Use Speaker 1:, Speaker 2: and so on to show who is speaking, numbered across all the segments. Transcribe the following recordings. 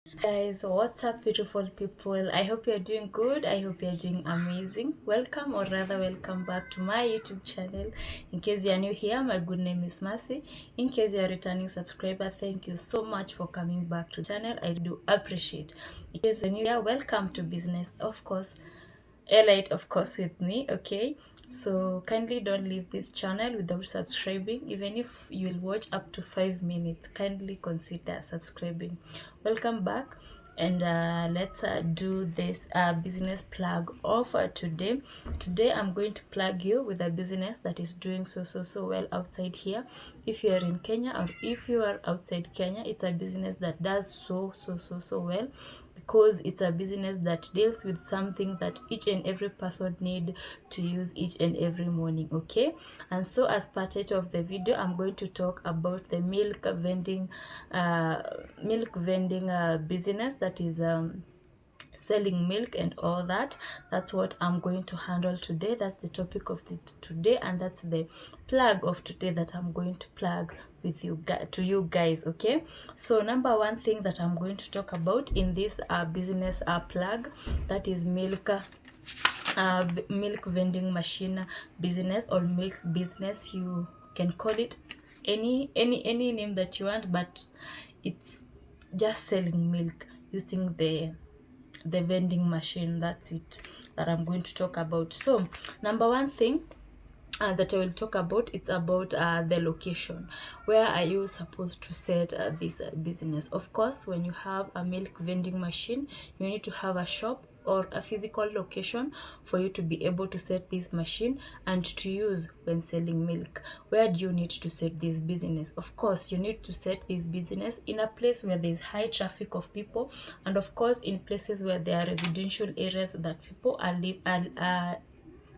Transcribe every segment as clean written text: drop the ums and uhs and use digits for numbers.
Speaker 1: Guys, what's up, beautiful people? I hope you're doing good. I hope you're doing amazing. Welcome, or rather, welcome back to my YouTube channel. In case you're new here, my good name is Mercy. In case you're a returning subscriber, thank you so much for coming back to the channel. I do appreciate. In case you're new here, welcome to business, of course. Elite, of course, with me. Okay, so kindly don't leave this channel without subscribing. Even if you'll watch up to 5 minutes, kindly consider subscribing. Welcome back, and let's do this business plug offer today. Today I'm going to plug you with a business that is doing so well outside here. If you are in Kenya, or if you are outside Kenya, it's a business that does so well, because it's a business that deals with something that each and every person need to use each and every morning. Okay, and so as part of the video, I'm going to talk about the milk vending business that is selling milk and all that. That's what I'm going to handle today. That's the topic of today, and that's the plug of today that I'm going to plug with you to you guys. Okay, so number one thing that I'm going to talk about in this business plug, that is milk vending machine business, or milk business. You can call it any name that you want, but it's just selling milk using the vending machine. That's it that I'm going to talk about. So number one thing that I will talk about, it's about the location. Where are you supposed to set this business? Of course, when you have a milk vending machine, you need to have a shop or a physical location for you to be able to set this machine and to use when selling milk. Where do you need to set this business? Of course, you need to set this business in a place where there is high traffic of people, and of course in places where there are residential areas that people are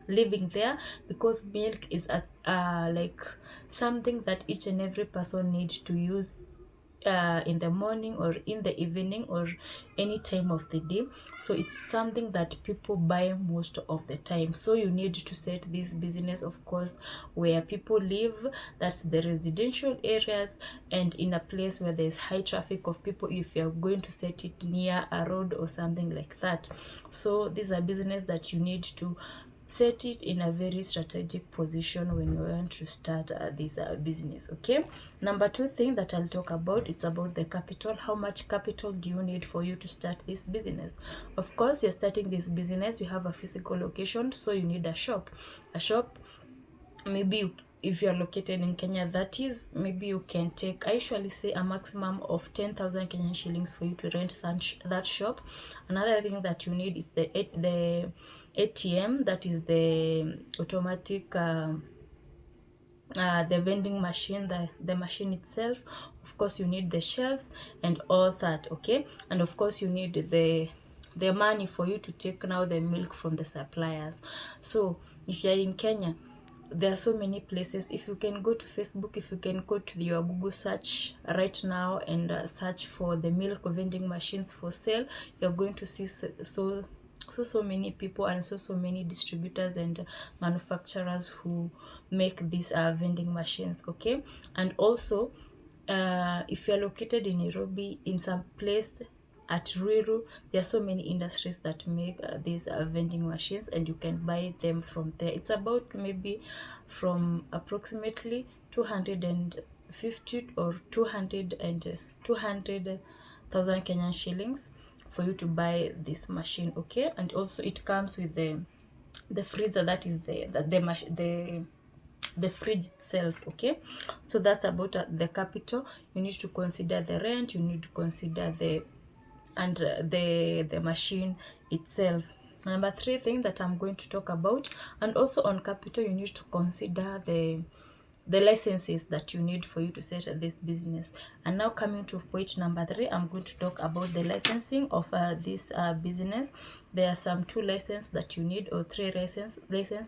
Speaker 1: living there, because milk is like something that each and every person needs to use in the morning or in the evening or any time of the day. So it's something that people buy most of the time. So you need to set this business, of course, where people live, that's the residential areas, and in a place where there's high traffic of people, if you're going to set it near a road or something like that. So this is a business that you need to set it in a very strategic position when you want to start this business. Okay, number two thing that I'll talk about, it's about the capital. How much capital do you need for you to start this business? Of course, you're starting this business, you have a physical location, so you need a shop. Maybe if you're located in Kenya, that is, maybe you can take, I usually say, a maximum of 10,000 Kenyan shillings for you to rent that shop. Another thing that you need is the ATM, that is the automatic the vending machine, the machine itself. Of course, you need the shelves and all that. Okay, and of course you need the money for you to take now the milk from the suppliers. So if you're in Kenya, there are so many places. If you can go to Facebook, if you can go to your Google search right now and search for the milk vending machines for sale, you're going to see so many people and so many distributors and manufacturers who make these vending machines. Okay, and also if you're located in Nairobi, in some place at Ruiru, there are so many industries that make these vending machines, and you can buy them from there. It's about maybe from approximately 250 or 200,000 Kenyan shillings for you to buy this machine. Okay, and also it comes with the freezer, that is the fridge itself. Okay, so that's about the capital. You need to consider the rent, you need to consider the machine itself. Number three thing that I'm going to talk about, and also on capital, you need to consider the licenses that you need for you to set this business. And now coming to point number three, I'm going to talk about the licensing of this business. There are some two licenses that you need, or three license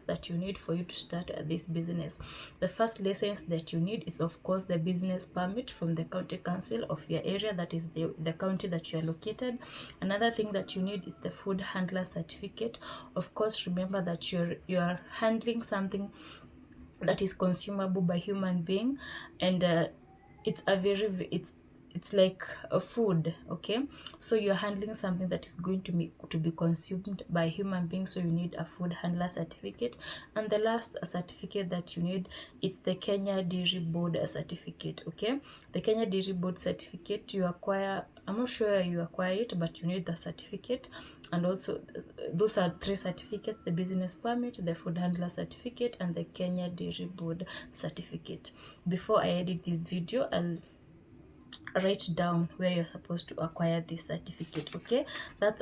Speaker 1: that you need for you to start this business. The first license that you need is, of course, the business permit from the county council of your area, that is the county that you are located. Another thing that you need is the food handler certificate. Of course, remember that you are handling something that is consumable by human being, and it's it's like a food, okay? So you're handling something that is going to be consumed by human beings, so you need a food handler certificate. And the last certificate that you need, it's the Kenya Dairy Board certificate, okay? The Kenya Dairy Board certificate you acquire, I'm not sure you acquire it, but you need the certificate. And also those are 3 certificates: the business permit, the food handler certificate, and the Kenya Dairy Board certificate. Before I edit this video, I'll write down where you're supposed to acquire this certificate, okay? That's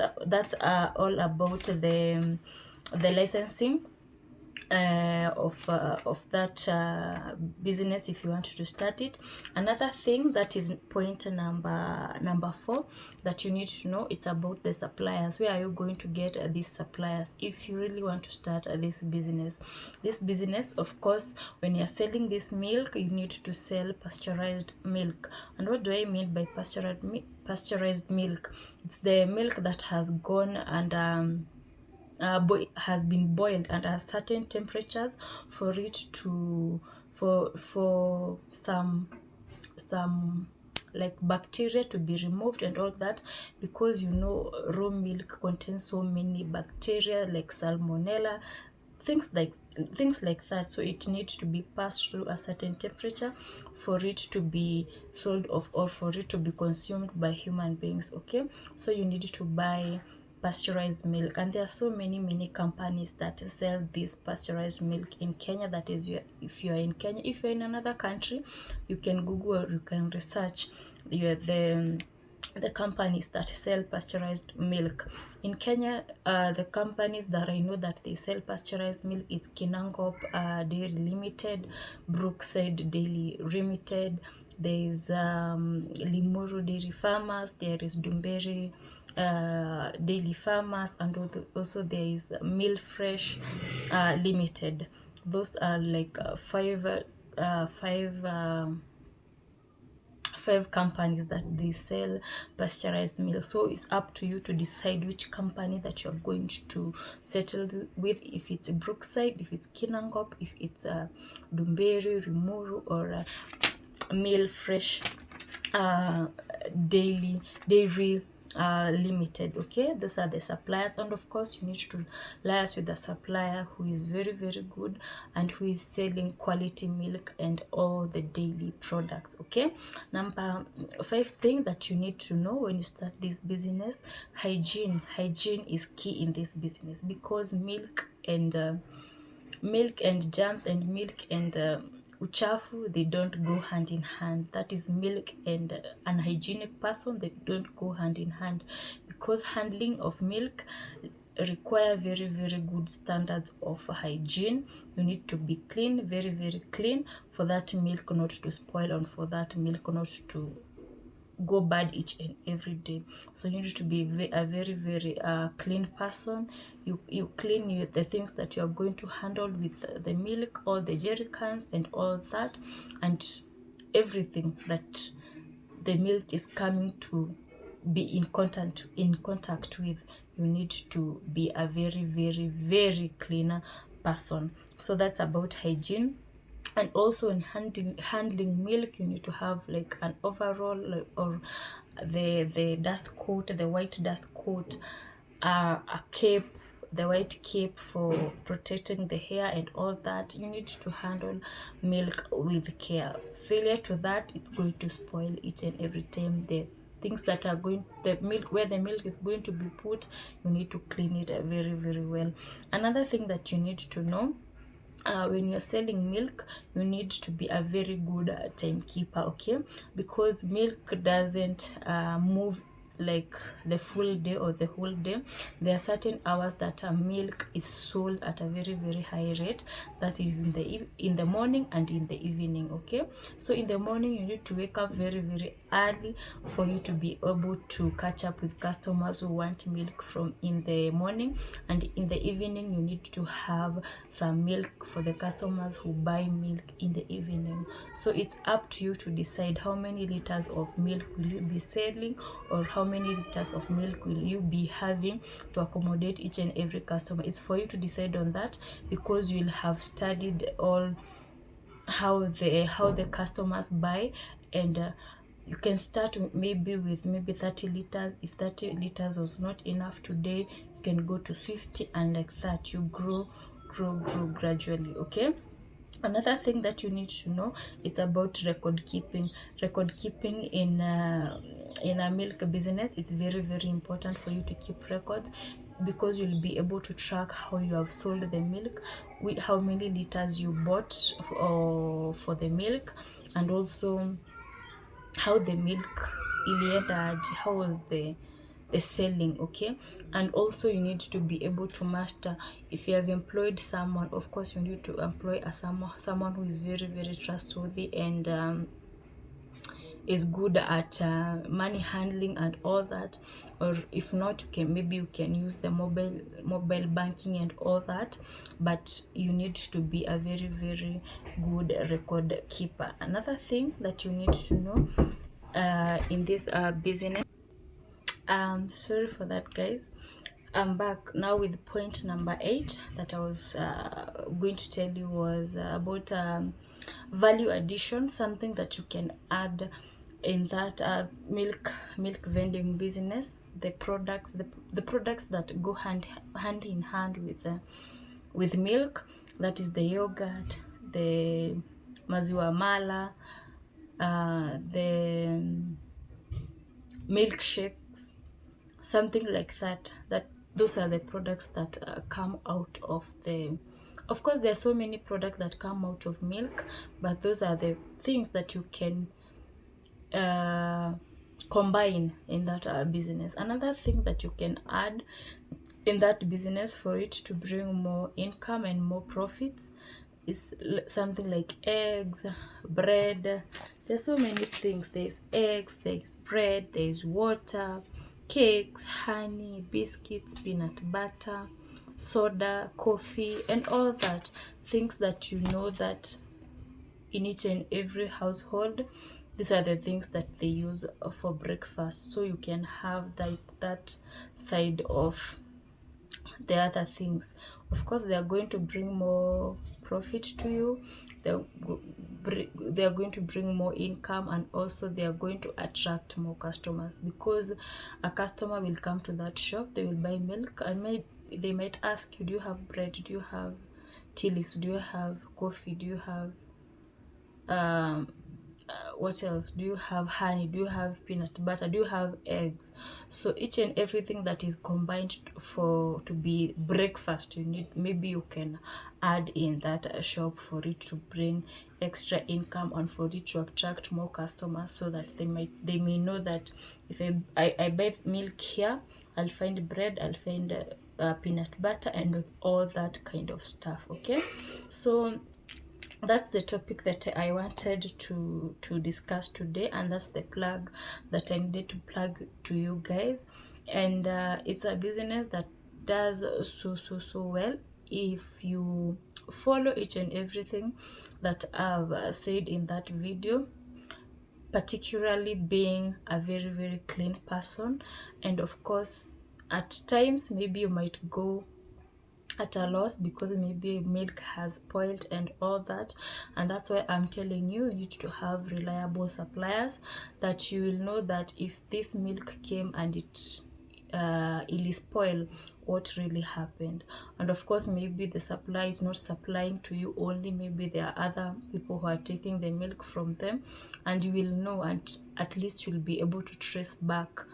Speaker 1: all about the licensing of that business if you want to start it. Another thing that is point number 4 that you need to know, it's about the suppliers. Where are you going to get these suppliers if you really want to start this business? This business, of course, when you're selling this milk, you need to sell pasteurized milk. And what do I mean by pasteurized milk? It's the milk that has gone and has been boiled under certain temperatures for it to for some like bacteria to be removed and all that, because you know raw milk contains so many bacteria like salmonella, things like that. So it needs to be passed through a certain temperature for it to be sold off or for it to be consumed by human beings, okay? So you need to buy pasteurized milk, and there are so many companies that sell this pasteurized milk in Kenya. That is, if you are in Kenya. If you're in another country, you can Google or you can research the companies that sell pasteurized milk. In Kenya, the companies that I know that they sell pasteurized milk is Kinangop Dairy Limited, Brookside Dairy Limited, there is Limuru Dairy Farmers, there is Dumberi Daily Farmers, and also there is Mill Fresh Limited. Those are like five companies that they sell pasteurized milk. So it's up to you to decide which company that you're going to settle with, if it's Brookside, if it's Kinangop, if it's Dumberi, Rimuru, or Mill Fresh Dairy Limited, okay? Those are the suppliers, and of course you need to liaise with the supplier who is very good and who is selling quality milk and all the daily products, okay? Number 5 thing that you need to know when you start this business: hygiene is key in this business, because milk and germs and milk and uchafu, they don't go hand in hand. That is, milk and unhygienic person, they don't go hand in hand, because handling of milk require very good standards of hygiene. You need to be clean, very clean, for that milk not to spoil and for that milk not to go bad each and every day. So you need to be a very clean person. You clean the things that you are going to handle with the milk, all the jerry cans and all that, and everything that the milk is coming to be in contact with. You need to be a very cleaner person. So that's about hygiene. And also in handling milk, you need to have like an overall, like, or the dust coat, the white dust coat, a cape, the white cape for protecting the hair and all that. You need to handle milk with care. Failure to that, it's going to spoil each and every time. The things that are going, the milk, where the milk is going to be put, you need to clean it very well. Another thing that you need to know, when you're selling milk, you need to be a very good timekeeper, okay? Because milk doesn't move like the full day or the whole day. There are certain hours that milk is sold at a very high rate. That is in the morning and in the evening, okay? So in the morning, you need to wake up very early for you to be able to catch up with customers who want milk from in the morning, and in the evening you need to have some milk for the customers who buy milk in the evening. So it's up to you to decide how many liters of milk will you be selling, or how many liters of milk will you be having to accommodate each and every customer. It's for you to decide on that, because you'll have studied all how the customers buy, and You can start maybe with maybe 30 liters. If 30 liters was not enough today, you can go to 50, and like that you grow gradually. Okay. Another thing that you need to know, it's about record keeping. Record keeping in a milk business, it's very important for you to keep records, because you'll be able to track how you have sold the milk, with how many liters you bought for the milk, and also how the milk ilienda, how was the selling. Okay. And also you need to be able to master, if you have employed someone, of course you need to employ someone who is very trustworthy, and is good at money handling and all that. Or if not, you can use the mobile banking and all that, but you need to be a very good record keeper. Another thing that you need to know in this business, sorry for that, guys. I'm back now with point number 8 that I was going to tell you, was about value addition, something that you can add in that milk vending business. The products, the products that go hand in hand with milk, that is the yogurt, the maziwa mala, the milkshakes, something like that. That those are the products that come out of the, of course there are so many products that come out of milk, but those are the things that you can combine in that business. Another thing that you can add in that business for it to bring more income and more profits is something like eggs, bread. There's so many things. There's eggs, there's bread, there's water, cakes, honey, biscuits, peanut butter, soda, coffee, and all that. Things that you know that in each and every household, these are the things that they use for breakfast. So you can have that side of the other things. Of course they are going to bring more profit to you, they are going to bring more income, and also they are going to attract more customers, because a customer will come to that shop, they will buy milk, and they might ask you, do you have bread, do you have tea leaves, do you have coffee, do you have what else, do you have honey, do you have peanut butter, do you have eggs? So each and everything that is combined to be breakfast, you need, maybe you can add in that shop for it to bring extra income and for it to attract more customers, so that they may know that if I buy milk here, I'll find bread, I'll find peanut butter, and all that kind of stuff. Okay. So that's the topic that I wanted to discuss today, and that's the plug that I needed to plug to you guys. And it's a business that does so well if you follow each and everything that I've said in that video, particularly being a very clean person. And of course, at times maybe you might go at a loss because maybe milk has spoiled and all that, and that's why I'm telling you, you need to have reliable suppliers, that you will know that if this milk came and it will spoil, what really happened. And of course maybe the supply is not supplying to you only, maybe there are other people who are taking the milk from them, and you will know, and at least you'll be able to trace back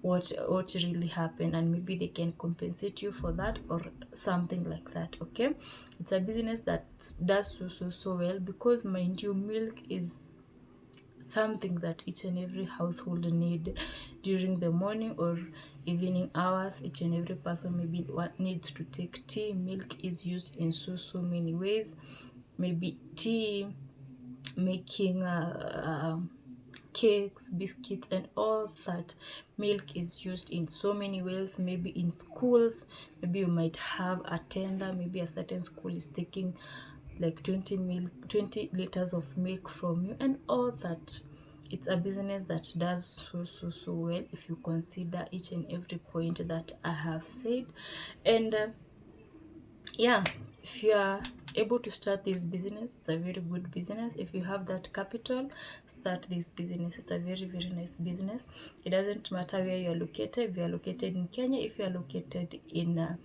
Speaker 1: what really happened, and maybe they can compensate you for that or something like that. Okay. It's a business that does so well, because mind you, milk is something that each and every household need during the morning or evening hours. Each and every person maybe needs to take tea. Milk is used in so many ways, maybe tea making cakes, biscuits, and all that. Milk is used in so many ways. Maybe in schools, maybe you might have a tender, maybe a certain school is taking like 20 liters of milk from you and all that. It's a business that does so well if you consider each and every point that I have said. And yeah, if you are able to start this business, it's a very good business. If you have that capital, start this business. It's a very, very nice business. It doesn't matter where you are located. If you are located in Kenya, if you are located in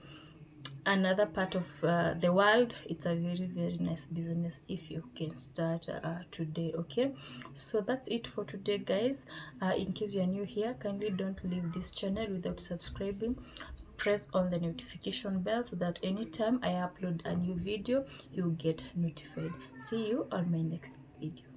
Speaker 1: another part of the world, it's a very, very nice business if you can start today. Okay, so that's it for today, guys. In case you're new here, kindly don't leave this channel without subscribing. Press on the notification bell so that anytime I upload a new video, you get notified. See you on my next video.